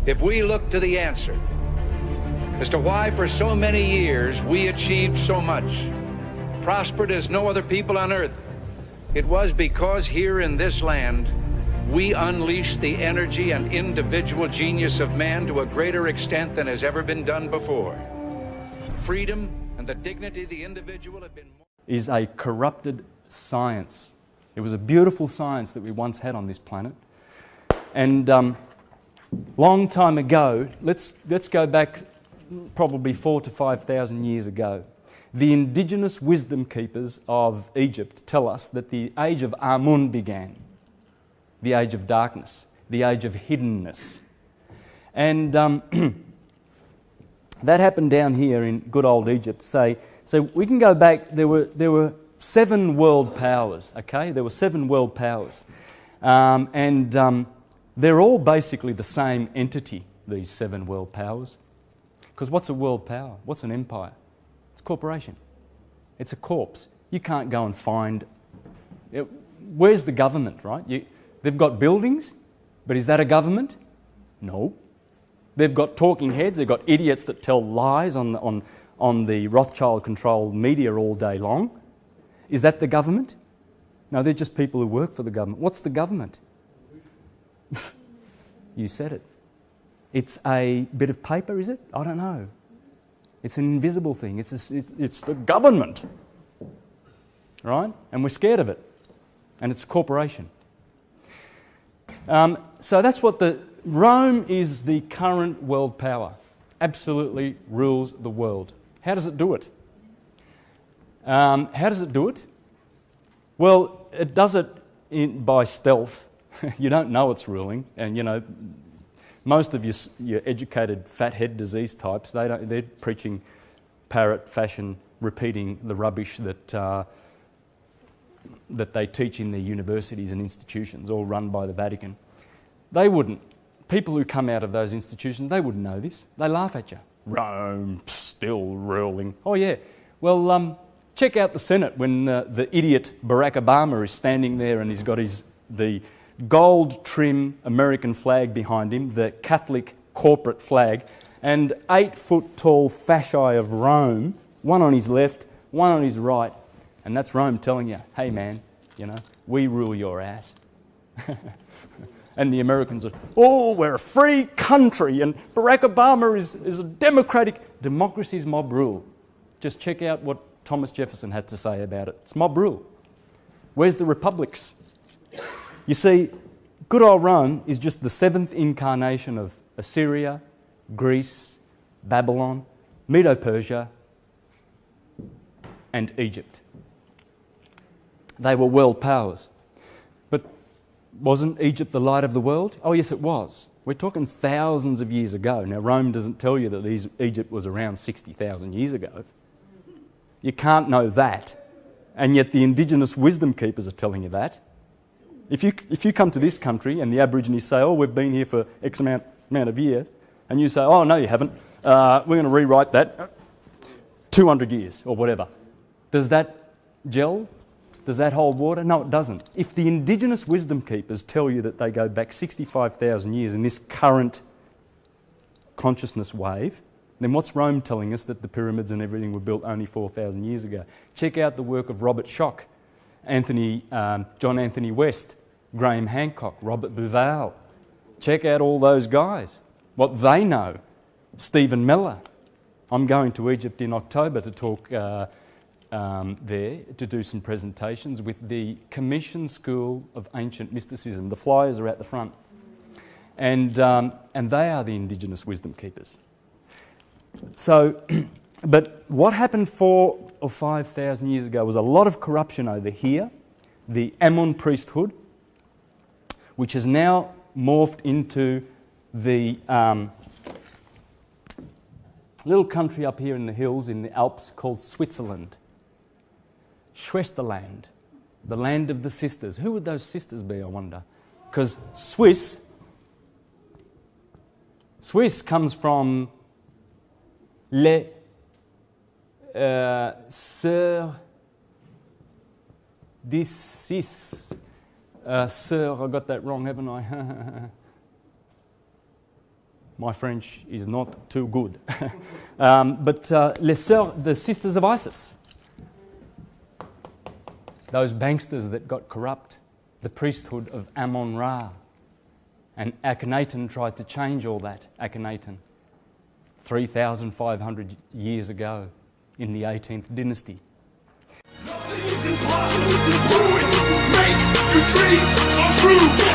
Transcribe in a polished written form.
if we look to the answer as to why for so many years we achieved so much, prospered as no other people on earth, it was because here in this land, we unleashed the energy and individual genius of man to a greater extent than has ever been done before. Freedom and the dignity of the individual have been more... Is a corrupted science. It was a beautiful science that we once had on this planet. And long time ago, let's go back probably 4,000 to 5,000 years ago. The indigenous wisdom keepers of Egypt tell us that the age of Amun began, the age of darkness, the age of hiddenness. And that happened down here in good old Egypt. So we can go back, there were 7 world powers, okay? There were 7 world powers. They're all basically the same entity, these 7 world powers. Because what's a world power? What's an empire? It's a corporation. It's a corpse. You can't go and find... Where's the government, right? They've got buildings, but is that a government? No. They've got talking heads, they've got idiots that tell lies on the Rothschild-controlled media all day long. Is that the government? No, they're just people who work for the government. What's the government? You said it. It's a bit of paper, is it? I don't know. It's an invisible thing. It's the government, right? And we're scared of it. And it's a corporation. So that's what Rome is the current world power. Absolutely rules the world. How does it do it? How does it do it? Well, it does it by stealth. You don't know it's ruling, and you know most of your educated fat head disease types, they're preaching parrot fashion, repeating the rubbish that they teach in their universities and institutions, all run by the Vatican. They wouldn't. People who come out of those institutions, they wouldn't know this. They laugh at you. Rome, still ruling. Oh yeah. Well, check out the Senate when the idiot Barack Obama is standing there and he's got the gold trim American flag behind him, the Catholic corporate flag, and 8-foot tall fasci of Rome, one on his left, one on his right, and that's Rome telling you, hey man, you know, we rule your ass. And the Americans are, oh, we're a free country and Barack Obama is a democratic... Democracy is mob rule. Just check out what Thomas Jefferson had to say about it. It's mob rule. Where's the republics? You see, good old Rome is just the 7th incarnation of Assyria, Greece, Babylon, Medo-Persia, and Egypt. They were world powers. But wasn't Egypt the light of the world? Oh yes, it was. We're talking thousands of years ago. Now, Rome doesn't tell you that Egypt was around 60,000 years ago. You can't know that. And yet the indigenous wisdom keepers are telling you that. If you come to this country and the Aborigines say, oh, we've been here for X amount of years, and you say, oh, no, you haven't, we're going to rewrite that 200 years or whatever. Does that gel? Does that hold water? No, it doesn't. If the indigenous wisdom keepers tell you that they go back 65,000 years in this current consciousness wave, then what's Rome telling us that the pyramids and everything were built only 4,000 years ago? Check out the work of Robert Schoch, John Anthony West, Graham Hancock, Robert Bauval. Check out all those guys, what they know. Stephen Miller. I'm going to Egypt in October to talk there, to do some presentations with the Commission School of Ancient Mysticism. The flyers are at the front. And they are the indigenous wisdom keepers. So, but what happened 4,000 or 5,000 years ago was a lot of corruption over here, the Amun priesthood, which has now morphed into the little country up here in the hills in the Alps called Switzerland. Schwesterland, the land of the sisters. Who would those sisters be, I wonder? Because Swiss comes from les sœurs d'Isis. Sœur, I got that wrong, haven't I? My French is not too good. The sisters of Isis, those banksters that got corrupt, the priesthood of Ammon-Ra. And Akhenaten tried to change all that, Akhenaten, 3,500 years ago in the 18th dynasty. Nothing is impossible. Do it. Make your dreams come true.